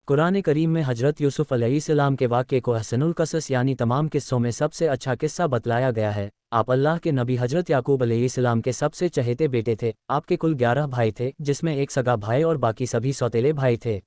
कुरान करीम में हजरत यूसुफ अलैहिस्सलाम के वाक़े को अहसनुल क़सस यानी तमाम किस्सों में सबसे अच्छा किस्सा बतलाया गया है। आप अल्लाह के नबी हजरत याकूब अलैहिस्सलाम के सबसे चहेते बेटे थे। आपके कुल 11 भाई थे, जिसमें एक सगा भाई और बाकी सभी सौतेले भाई थे।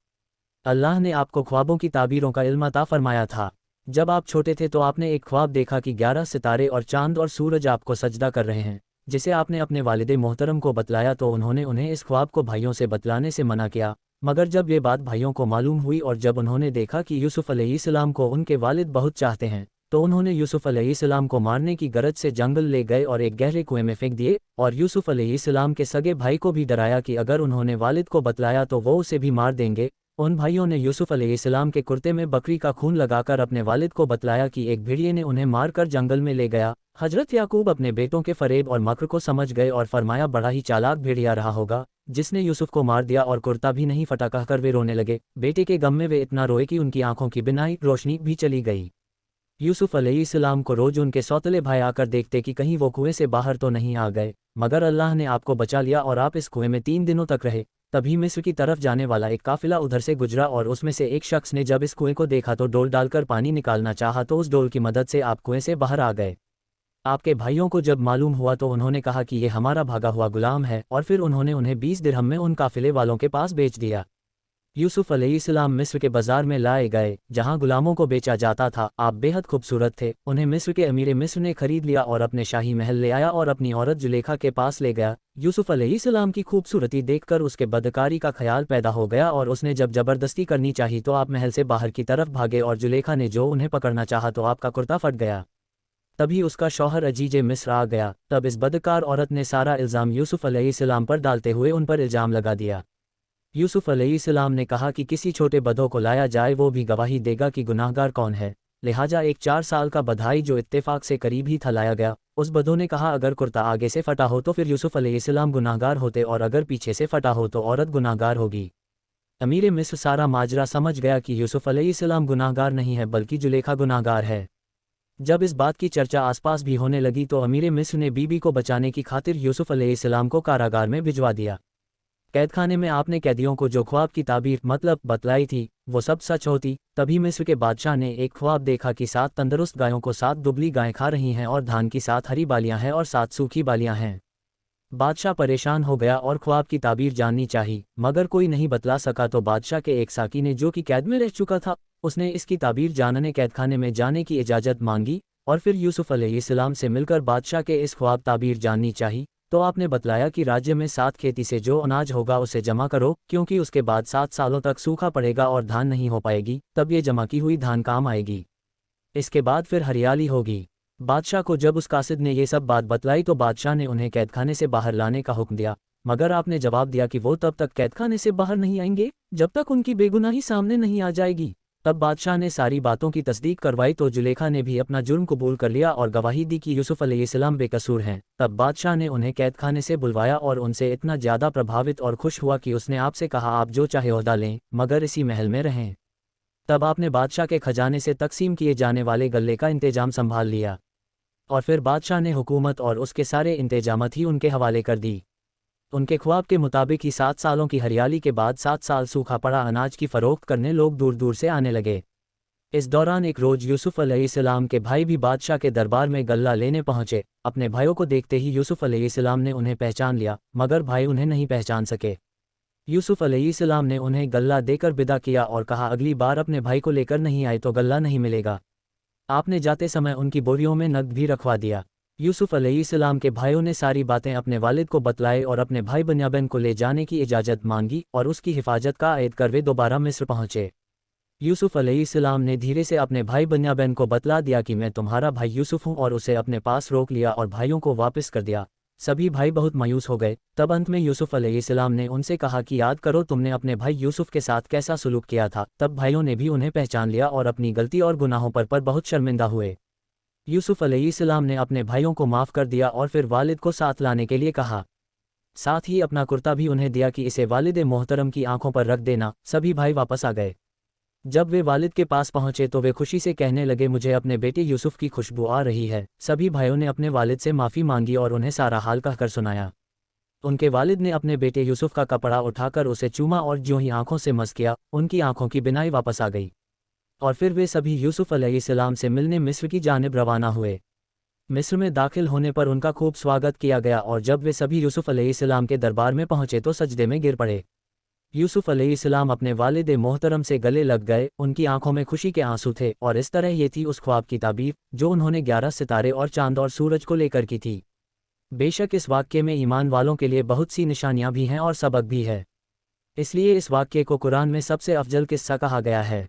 अल्लाह ने आपको ख्वाबों की ताबीरों का इल्म अता फरमाया था। जब आप छोटे थे तो आपने एक ख्वाब देखा कि 11 सितारे और चांद और सूरज आपको सजदा कर रहे हैं, जिसे आपने अपने वालिद मोहतरम को बतलाया तो उन्होंने उन्हें इस ख्वाब को भाइयों से बतलाने से मना किया। मगर जब ये बात भाइयों को मालूम हुई और जब उन्होंने देखा कि यूसुफ अलैहिस्सलाम को उनके वालिद बहुत चाहते हैं, तो उन्होंने यूसुफ अलैहिस्सलाम को मारने की गरज से जंगल ले गए और एक गहरे कुएं में फेंक दिए। और यूसुफ अलैहिस्सलाम के सगे भाई को भी डराया कि अगर उन्होंने वालिद को बतलाया तो वो उसे भी मार देंगे। उन भाइयों ने यूसुफ अलैहिस्सलाम के कुर्ते में बकरी का खून लगाकर अपने वालिद को बतलाया कि एक भेड़िए ने उन्हें मारकर जंगल में ले गया। हजरत याकूब अपने बेटों के फरेब और मक्र को समझ गए और फरमाया, बड़ा ही चालाक भेड़िया रहा होगा जिसने यूसुफ को मार दिया और कुर्ता भी नहीं फटा, कहकर वे रोने लगे। बेटे के गम में वे इतना रोए कि उनकी आंखों की बिनाई रोशनी भी चली गई। यूसुफ अलैहिस्सलाम को रोज उनके सौतले भाई आकर देखते कि कहीं वो कुएं से बाहर तो नहीं आ गए, मगर अल्लाह ने आपको बचा लिया और आप इस कुएं में 3 दिनों तक रहे। तभी मिस्र की तरफ जाने वाला एक काफिला उधर से गुजरा और उसमें से एक शख्स ने जब इस कुएं को देखा तो डोल डालकर पानी निकालना चाहा, तो उस डोल की मदद से आप कुएं से बाहर आ गए। आपके भाइयों को जब मालूम हुआ तो उन्होंने कहा कि ये हमारा भागा हुआ गुलाम है, और फिर उन्होंने उन्हें 20 दिरहम में उन काफिले वालों के पास बेच दिया। यूसुफ अलैहिस्सलाम मिस्र के बाजार में लाए गए, जहां गुलामों को बेचा जाता था। आप बेहद खूबसूरत थे। उन्हें मिस्र के अमीर मिस्र ने खरीद लिया और अपने शाही महल ले आया और अपनी औरत जुलेखा के पास ले गया। यूसुफ अलैहिस्सलाम की खूबसूरती देखकर उसके बदकारी का ख्याल पैदा हो गया और उसने जब जबरदस्ती करनी चाही तो आप महल से बाहर की तरफ भागे और जुलेखा ने जो उन्हें पकड़ना चाहा तो आपका कुर्ता फट गया। तभी उसका शौहर अजीज मिस्र आ गया। तब इस बदकार औरत ने सारा इल्ज़ाम यूसुफ अलैहिस्सलाम पर डालते हुए उन पर इल्ज़ाम लगा दिया। यूसुफ अलैहिस्सलाम ने कहा कि किसी छोटे बधों को लाया जाए, वो भी गवाही देगा कि गुनाहगार कौन है। लिहाजा एक 4 साल का बधाई जो इत्तेफाक से करीब ही था लाया गया। उस बधों ने कहा, अगर कुर्ता आगे से फटा हो तो फिर यूसुफ अलैहिस्सलाम गुनाहगार होते और अगर पीछे से फटा हो तो औरत गुनाहगार होगी। अमीर मिस्र सारा माजरा समझ गया कि यूसुफ अलैहिस्सलाम गुनाहगार नहीं है बल्कि जुलेखा गुनाहगार है। जब इस बात की चर्चा आसपास भी होने लगी तो अमीर मिस्र ने बीबी को बचाने की खातिर यूसुफ अलैहिस्सलाम को कारागार में भिजवा दिया। कैदखाने में आपने कैदियों को जो ख्वाब की ताबीर मतलब बतलाई थी वो सब सच होती। तभी मिस्र के बादशाह ने एक ख्वाब देखा कि 7 तंदुरुस्त गायों को 7 दुबली गायें खा रही हैं और धान की 7 हरी बालियां हैं और 7 सूखी बालियां हैं। बादशाह परेशान हो गया और ख्वाब की ताबीर जाननी चाही, मगर कोई नहीं बतला सका। तो बादशाह के एक साकी ने, जो कि कैद में रह चुका था, उसने इसकी ताबीर जानने कैदखाने में जाने की इजाज़त मांगी और फिर यूसुफ अलैहिस्सलाम से मिलकर बादशाह के इस ख्वाब ताबीर जाननी चाही। तो आपने बतलाया कि राज्य में 7 खेती से जो अनाज होगा उसे जमा करो, क्योंकि उसके बाद 7 सालों तक सूखा पड़ेगा और धान नहीं हो पाएगी, तब ये जमा की हुई धान काम आएगी। इसके बाद फिर हरियाली होगी। बादशाह को जब उस कासिद ने ये सब बात बतलाई तो बादशाह ने उन्हें कैदखाने से बाहर लाने का हुक्म दिया, मगर आपने जवाब दिया कि वो तब तक कैदखाने से बाहर नहीं आएंगे जब तक उनकी बेगुनाही सामने नहीं आ जाएगी। तब बादशाह ने सारी बातों की तस्दीक करवाई तो जुलेखा ने भी अपना जुर्म कबूल कर लिया और गवाही दी कि यूसुफ अलैहिस्सलाम बेकसूर हैं। तब बादशाह ने उन्हें कैदखाने से बुलवाया और उनसे इतना ज़्यादा प्रभावित और खुश हुआ कि उसने आपसे कहा, आप जो चाहे ओहदा लें मगर इसी महल में रहें। तब आपने बादशाह के खजाने से तकसीम किए जाने वाले गल्ले का इंतजाम संभाल लिया और फिर बादशाह ने हुकूमत और उसके सारे इंतजामत ही उनके हवाले कर दी। उनके ख्वाब के मुताबिक ही 7 सालों की हरियाली के बाद 7 साल सूखा पड़ा अनाज की फ़रोख्त करने लोग दूर दूर से आने लगे। इस दौरान एक रोज़ यूसुफ अलैहिस्सलाम के भाई भी बादशाह के दरबार में गल्ला लेने पहुंचे। अपने भाइयों को देखते ही यूसुफ अलैहिस्सलाम ने उन्हें पहचान लिया, मगर भाई उन्हें नहीं पहचान सके। यूसुफ अलैहिस्सलाम ने उन्हें गल्ला देकर विदा किया और कहा, अगली बार अपने भाई को लेकर नहीं आए तो गल्ला नहीं मिलेगा। आपने जाते समय उनकी बोरियों में नकद भी रखवा दिया। यूसुफ अलैहिस्सलाम के भाइयों ने सारी बातें अपने वालिद को बतलाई और अपने भाई बन्यामिन को ले जाने की इजाज़त मांगी और उसकी हिफाजत का ऐद कर वे दोबारा मिस्र पहुंचे। यूसुफ अलैहिस्सलाम ने धीरे से अपने भाई बन्यामिन को बतला दिया कि मैं तुम्हारा भाई यूसुफ हूँ और उसे अपने पास रोक लिया और भाइयों को वापस कर दिया। सभी भाई बहुत मायूस हो गए। तब अंत में यूसुफ अलैहिस्सलाम ने उनसे कहा कि याद करो तुमने अपने भाई यूसुफ के साथ कैसा सलूक किया था। तब भाइयों ने भी उन्हें पहचान लिया और अपनी गलती और गुनाहों पर बहुत शर्मिंदा हुए। यूसुफ अलैहिस्सलाम ने अपने भाइयों को माफ़ कर दिया और फिर वालिद को साथ लाने के लिए कहा। साथ ही अपना कुर्ता भी उन्हें दिया कि इसे वालिद मोहतरम की आंखों पर रख देना। सभी भाई वापस आ गए। जब वे वालिद के पास पहुंचे तो वे खुशी से कहने लगे, मुझे अपने बेटे यूसुफ की खुशबू आ रही है। सभी भाइयों ने अपने वालिद से माफ़ी मांगी और उन्हें सारा हाल कहकर सुनाया। उनके वालिद ने अपने बेटे यूसुफ का कपड़ा उठाकर उसे चूमा और ज्यों ही आंखों से मस किया, उनकी आंखों की बिनाई वापस आ गई। और फिर वे सभी यूसुफ अलैहिस्सलाम से मिलने मिस्र की जानिब रवाना हुए। मिस्र में दाखिल होने पर उनका खूब स्वागत किया गया और जब वे सभी यूसुफ अलैहिस्सलाम के दरबार में पहुंचे तो सजदे में गिर पड़े। यूसुफ अलैहिस्सलाम अपने वालिद मोहतरम से गले लग गए, उनकी आंखों में खुशी के आंसू थे और इस तरह ये थी उस ख्वाब की ताबीर जो उन्होंने 11 सितारे और चांद और सूरज को लेकर की थी। बेशक इस वाक्य में ईमान वालों के लिए बहुत सी निशानियां भी हैं और सबक भी है, इसलिए इस वाक्य को कुरान में सबसे अफजल किस्सा कहा गया है।